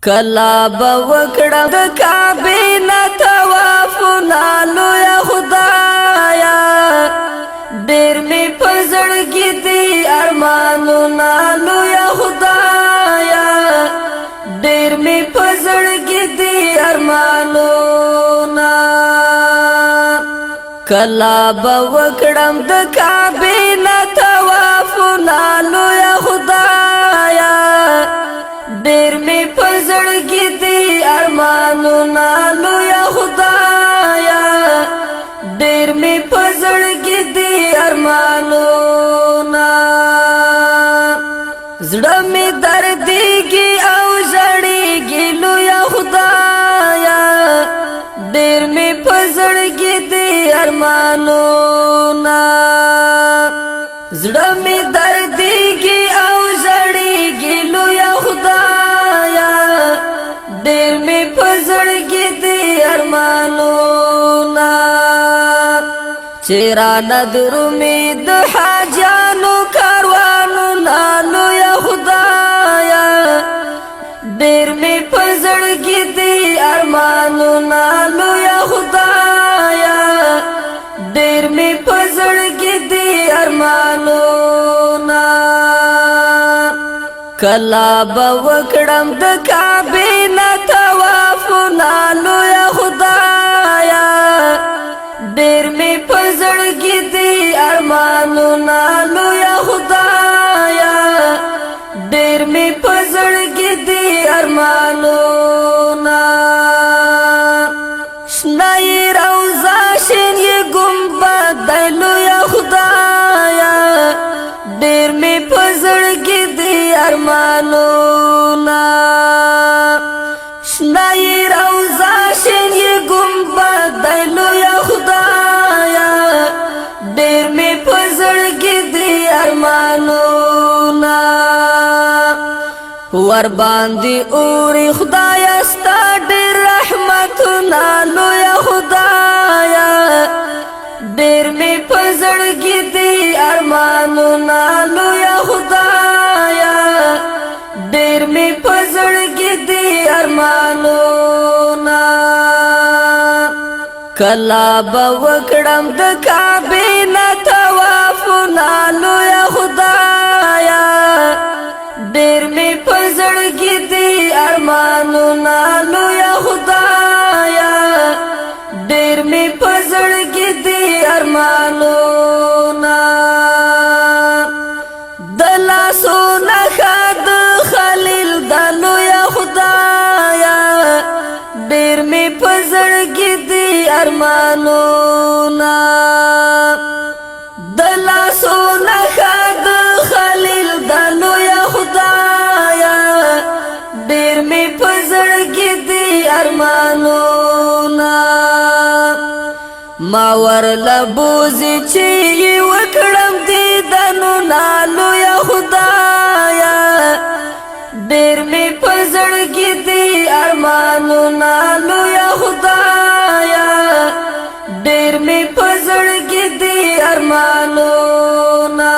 کلا بوکړم د کعبه نه طواف نالو یا خدایا ډېر می پزړګي دي ارمانو نالو یا خدایا ډېر می پزړګي دي ارمانو نا کلا بوکړم د کعبه نه طواف نالو یا خدایا ډېر می پزړګي دي ارمانو نالو یا خدایا ډېر می پزړګي دي ارمانو نا زړه می دردېږي او ژړېږي لو یا خدایا ډېر می پزړګي دي ارمانو نا زړه می دردېږي او ژړېږي لو یا خدایا ډېر می پزړګي دي ارمانو نا چیرانه درو می د حاجانو کاروانو نالو یا خدایا ډېر می پزړګي دي ارمانو نالو یا خدایا ډېر می پزړګي دي ارمانو نا کلا بوکړم د کعبه نه طواف نالو یا خدایا ډېر می پزړګي دي ارمانو نالو یا خدایا ډېر می پزړګي دي ارمانو نا شنای روزا شین یې ګمبد لو یا خدایا ډېر می پزړګي دي ارمانو نا شنای روزا شین یې ګمبد لو یا خدایا ډېر می پزړګي دي ارمانو نا ور باندې اوري خدایا ستا ډېر رحمتونه لو یا خدایا ډېر می پزړګي دي ارمانو نالو یا خدایا ډېر می پزړګي دي ارمانو نا کلا بوکړم د کعبه نه طواف نالو یا خدایا ډېر می پزړګي دي ارمانو نالو یا خدایا ډېر می پزړګي دي ارمانو نا دلا سونا خد خلیل دلو یا خدایا ډېر می پزړګي دي ارمانو نا دلا سونا خد خلیل دلو یا خدایا ډېر می پزړګي دي ارمانو نا ما ور لبوزي چې وکړم دي دنو نالو یا خدایا ډېر می پزړګي دي ارمانو نالو یا خدایا ډېر می پزړګي دي ارمانو نا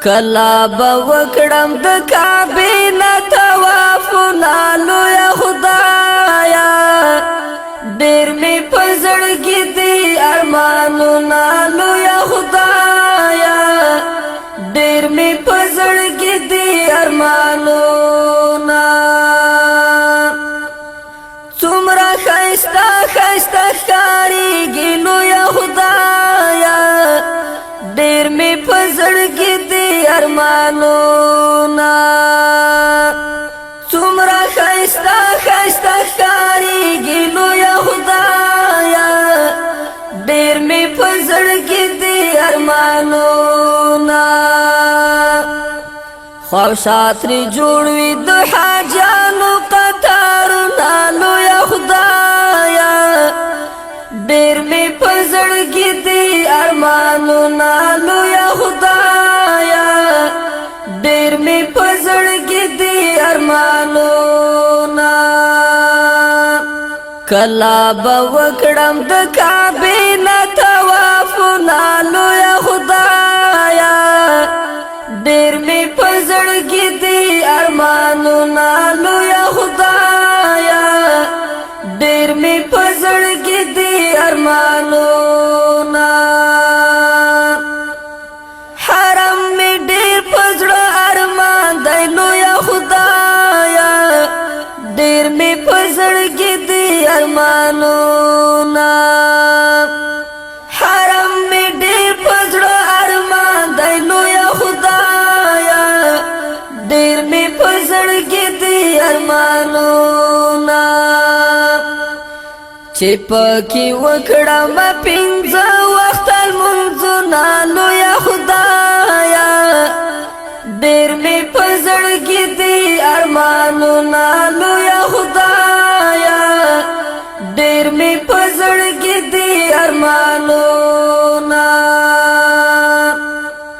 کلا بوکړم د کعبه نه طواف نالو یا خدایا ډېر می پزړګي دي ارمانو نالو یا خدایا ډېر می پزړګي دي ارمانو نا څومره ښایسته ښایسته ښکارېږي لو یا خدایا ډېر می پزړګي دي ارمانو نا څومره ښایسته ښایسته ښکارېږي لو یا خدایا ډېر می پزړګي دي ارمانو نا خوشاتري جوړوي د حاجانو قطار نالو یا خدایا ډېر می پزړګي دي ارمانو نالو یا خدایا ډېر می پزړګي دي ارمانو نا کلا بوکړم د کعبه نه طواف نالو یا خدایا ډېر می پزړګي دي ارمانو ارمانونه لویه خدایا ډېر مې په زړګي دي ارمانونه حرم مې ډېر په زړه ارمان دی لویه خدایا ډېر مې په زړګي دي ارمانونه حرم مې ډېر په زړه ارمان دی لویه خدایا ډېر مې په زړګي دي ارمانونه چې پکې وکړم پنځه وخت لمونځونه لویه خدایا ډېر مې په زړګي دي ارمانونه لویه خدایا ډېر مې په زړګي دي ارمانونه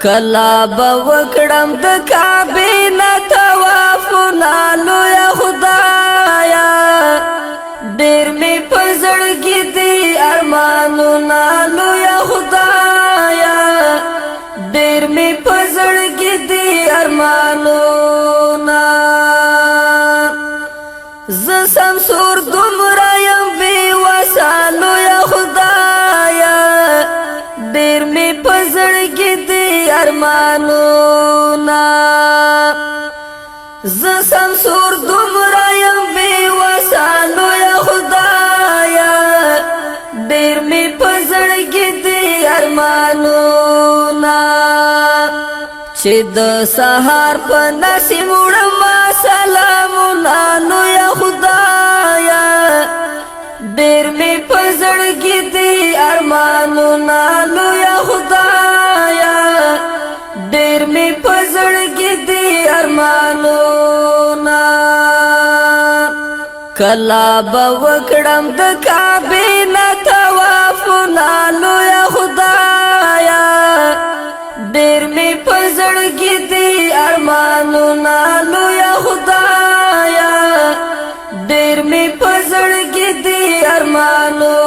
کله به وکړم د کعبې نه طوافونه لویه خدایا ډېر مې په زړګي دي ارمانونه لویه خدایا ډېر مې په زړګي دي ارمانونه زه سمسور دومره یم بې وسه لویه خدایا ډېر مې په زړګي دي ارمانونه زه سمسور دومره یم بې وسه لویه خدایا ډېر مې په زړګي دي ارمانونه چې د سهار په نسیم وړمه سلامونه لویه خدایا ډېر مې په زړګي دي ارمانونه لویه خدایا ډېر مې په زړګي دي ارمانونه کله به وکړم د کعبې نه طوافونه لویه خدایا ډېر مې په زړګي دي ارمانونه لویه خدایا ډېر مې په زړګي دي ارمانونه